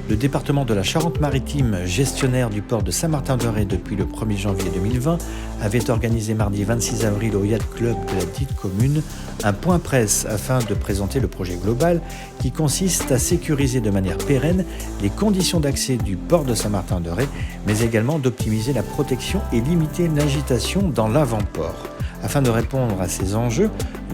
Le département de la Charente-Maritime, gestionnaire du port de Saint-Martin-de-Ré depuis le 1er janvier 2020, avait organisé mardi 26 avril au Yacht Club de la dite commune un point presse afin de présenter le projet global qui consiste à sécuriser de manière pérenne les conditions d'accès du port de Saint-Martin-de-Ré, mais également d'optimiser la protection et limiter l'agitation dans l'avant-port. Afin de répondre à ces enjeux,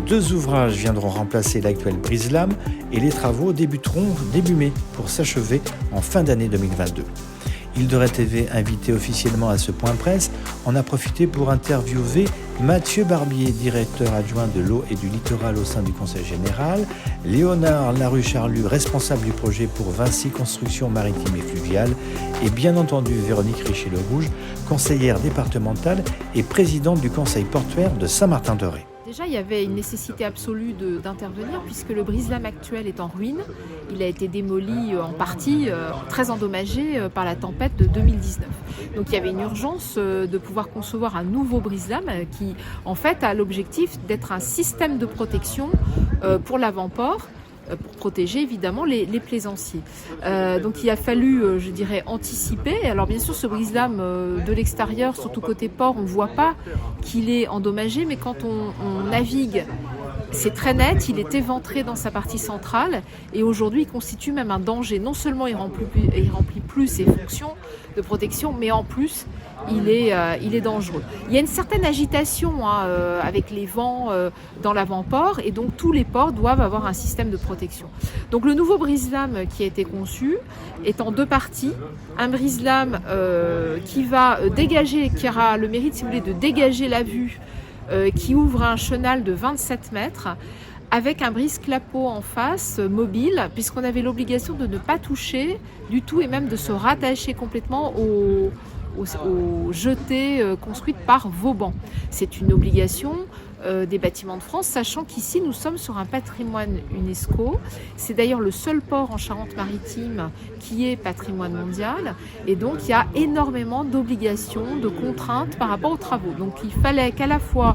2 ouvrages viendront remplacer l'actuel brise-lame et les travaux débuteront début mai pour s'achever en fin d'année 2022. Île-de-Ré TV, invité officiellement à ce point presse, en a profité pour interviewer Mathieu Barbier, directeur adjoint de l'eau et du littoral au sein du Conseil général, Léonard Larue-Charlu, responsable du projet pour Vinci Construction Maritime et Fluviale, et bien entendu Véronique Richer-Le-Rouge, conseillère départementale et présidente du Conseil portuaire de Saint-Martin-de-Ré. Déjà, il y avait une nécessité absolue d'intervenir puisque le brise-lame actuel est en ruine. Il a été démoli en partie, très endommagé par la tempête de 2019. Donc il y avait une urgence de pouvoir concevoir un nouveau brise-lame qui, en fait, a l'objectif d'être un système de protection pour l'avant-port, pour protéger évidemment les plaisanciers. Donc il a fallu, je dirais, anticiper. Alors bien sûr, ce brise-lame de l'extérieur, surtout côté port, on ne voit pas qu'il est endommagé, mais quand on navigue, c'est très net, il est éventré dans sa partie centrale et aujourd'hui il constitue même un danger. Non seulement il remplit plus ses fonctions de protection, mais en plus il est dangereux. Il y a une certaine agitation avec les vents dans l'avant-port et donc tous les ports doivent avoir un système de protection. Donc le nouveau brise-lame qui a été conçu est en 2 parties. Un brise-lame qui va dégager, qui aura le mérite, si vous voulez, de dégager la vue, qui ouvre un chenal de 27 mètres avec un brise-clapot en face mobile puisqu'on avait l'obligation de ne pas toucher du tout et même de se rattacher complètement aux jetées construites par Vauban. C'est une obligation des bâtiments de France, sachant qu'ici nous sommes sur un patrimoine UNESCO. C'est d'ailleurs le seul port en Charente-Maritime qui est patrimoine mondial et donc il y a énormément d'obligations, de contraintes par rapport aux travaux. Donc il fallait qu'à la fois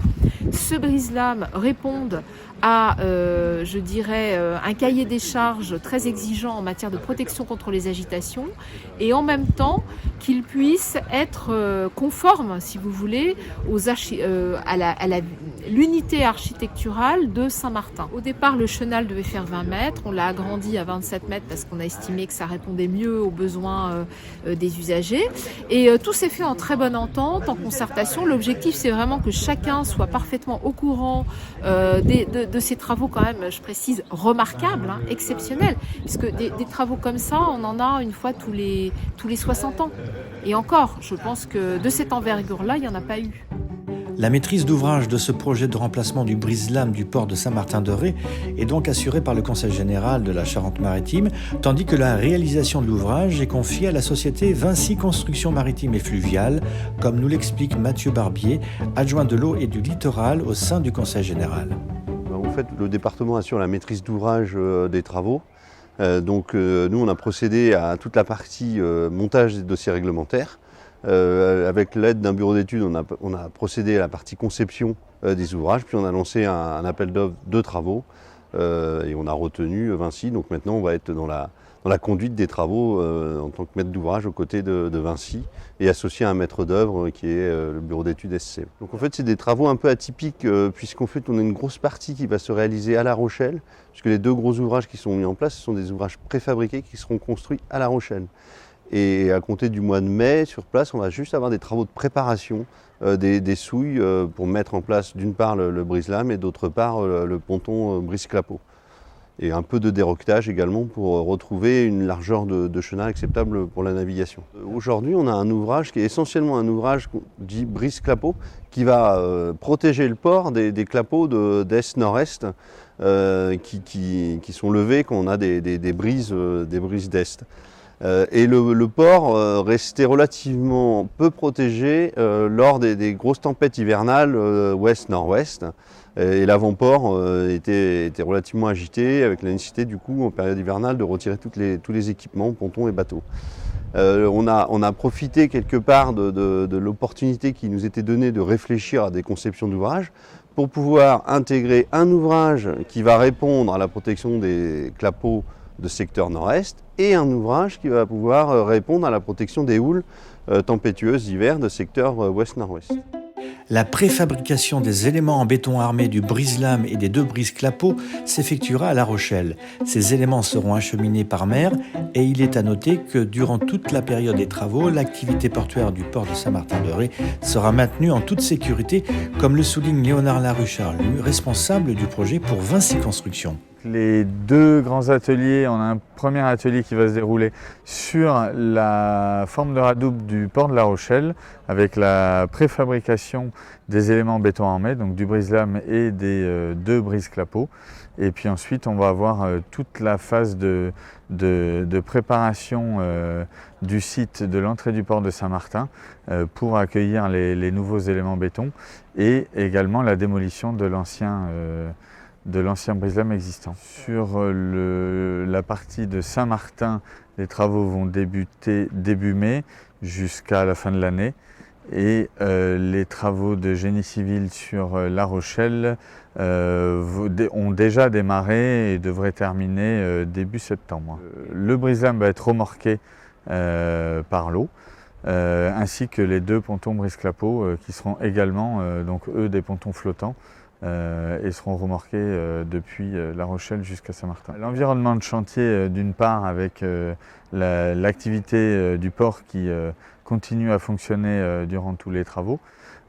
ce brise-lame réponde à, je dirais, un cahier des charges très exigeant en matière de protection contre les agitations et en même temps qu'il puisse être conforme, si vous voulez, à l'unité architecturale de Saint-Martin. Au départ, le chenal devait faire 20 mètres, on l'a agrandi à 27 mètres parce qu'on a estimé que ça répondait mieux aux besoins des usagers. Et tout s'est fait en très bonne entente, en concertation. L'objectif, c'est vraiment que chacun soit parfaitement au courant de ces travaux quand même, je précise, remarquables, exceptionnels. Puisque des travaux comme ça, on en a une fois tous les 60 ans. Et encore, je pense que de cette envergure-là, il n'y en a pas eu. La maîtrise d'ouvrage de ce projet de remplacement du brise-lame du port de Saint-Martin-de-Ré est donc assurée par le Conseil général de la Charente-Maritime, tandis que la réalisation de l'ouvrage est confiée à la société Vinci Construction Maritime et Fluviale, comme nous l'explique Mathieu Barbier, adjoint de l'eau et du littoral au sein du Conseil général. En fait, le département assure la maîtrise d'ouvrage des travaux. Nous, on a procédé à toute la partie montage des dossiers réglementaires. Avec l'aide d'un bureau d'études, on a procédé à la partie conception des ouvrages, puis on a lancé un appel d'offres de travaux et on a retenu Vinci. Donc maintenant, on va être dans la conduite des travaux en tant que maître d'ouvrage aux côtés de Vinci et associé à un maître d'œuvre qui est le bureau d'études SC. Donc en fait, c'est des travaux un peu atypiques puisqu'en fait, on a une grosse partie qui va se réaliser à La Rochelle, puisque les 2 gros ouvrages qui sont mis en place, ce sont des ouvrages préfabriqués qui seront construits à La Rochelle. Et à compter du mois de mai, sur place, on va juste avoir des travaux de préparation des souilles pour mettre en place d'une part le brise-lame et d'autre part le ponton brise-clapot. Et un peu de déroquetage également pour retrouver une largeur de chenal acceptable pour la navigation. Aujourd'hui, on a un ouvrage qui est essentiellement un ouvrage dit brise-clapot qui va protéger le port des clapots d'est-nord-est qui sont levés quand on a des brises d'est. Et le port restait relativement peu protégé lors des grosses tempêtes hivernales ouest-nord-ouest. Et l'avant-port était relativement agité avec la nécessité du coup en période hivernale de retirer tous les équipements, pontons et bateaux. On a profité quelque part de l'opportunité qui nous était donnée de réfléchir à des conceptions d'ouvrages pour pouvoir intégrer un ouvrage qui va répondre à la protection des clapots de secteur nord-est et un ouvrage qui va pouvoir répondre à la protection des houles tempétueuses d'hiver de secteur ouest-nord-ouest. La préfabrication des éléments en béton armé du brise-lames et des 2 brises-clapots s'effectuera à La Rochelle. Ces éléments seront acheminés par mer et il est à noter que durant toute la période des travaux, l'activité portuaire du port de Saint-Martin-de-Ré sera maintenue en toute sécurité, comme le souligne Léonard Larucharlu, responsable du projet pour Vinci Construction. Les 2 grands ateliers, on a un premier atelier qui va se dérouler sur la forme de radoube du port de La Rochelle avec la préfabrication des éléments béton armé, donc du brise-lames et des 2 brises-clapots. Et puis ensuite, on va avoir toute la phase de préparation du site de l'entrée du port de Saint-Martin pour accueillir les nouveaux éléments béton et également la démolition de l'ancien brise-lames existant. Sur la partie de Saint-Martin, les travaux vont débuter début mai jusqu'à la fin de l'année et les travaux de génie civil sur La Rochelle ont déjà démarré et devraient terminer début septembre. Le brise-lames va être remorqué par l'eau. Ainsi que les 2 pontons brise-clapots qui seront également donc eux des pontons flottants et seront remorqués depuis La Rochelle jusqu'à Saint-Martin. L'environnement de chantier d'une part avec l'activité du port qui continue à fonctionner durant tous les travaux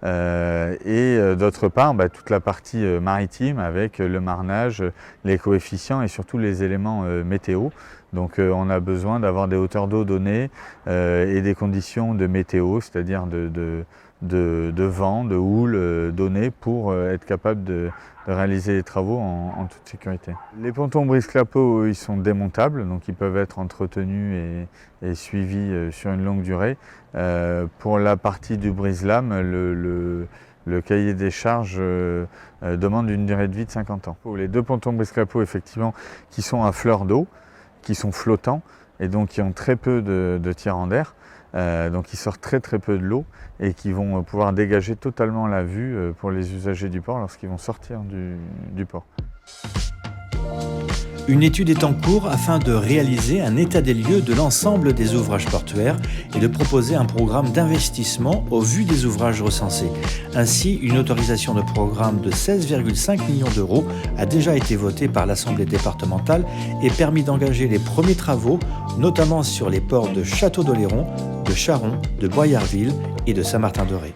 et d'autre part toute la partie maritime avec le marnage, les coefficients et surtout les éléments météo. Donc on a besoin d'avoir des hauteurs d'eau données et des conditions de météo, c'est-à-dire de vent, de houle données pour être capable de réaliser les travaux en toute sécurité. Les pontons brise-clapots, ils sont démontables, donc ils peuvent être entretenus et suivis sur une longue durée. Pour la partie du brise-lames, le cahier des charges demande une durée de vie de 50 ans. Pour les 2 pontons brise-clapots, effectivement, qui sont à fleur d'eau, qui sont flottants et donc qui ont très peu de tirants d'air, donc ils sortent très peu de l'eau et qui vont pouvoir dégager totalement la vue pour les usagers du port lorsqu'ils vont sortir du port. Une étude est en cours afin de réaliser un état des lieux de l'ensemble des ouvrages portuaires et de proposer un programme d'investissement au vu des ouvrages recensés. Ainsi, une autorisation de programme de 16,5 millions d'euros a déjà été votée par l'Assemblée départementale et permis d'engager les premiers travaux, notamment sur les ports de Château-d'Oléron, de Charon, de Boyarville et de Saint-Martin-de-Ré.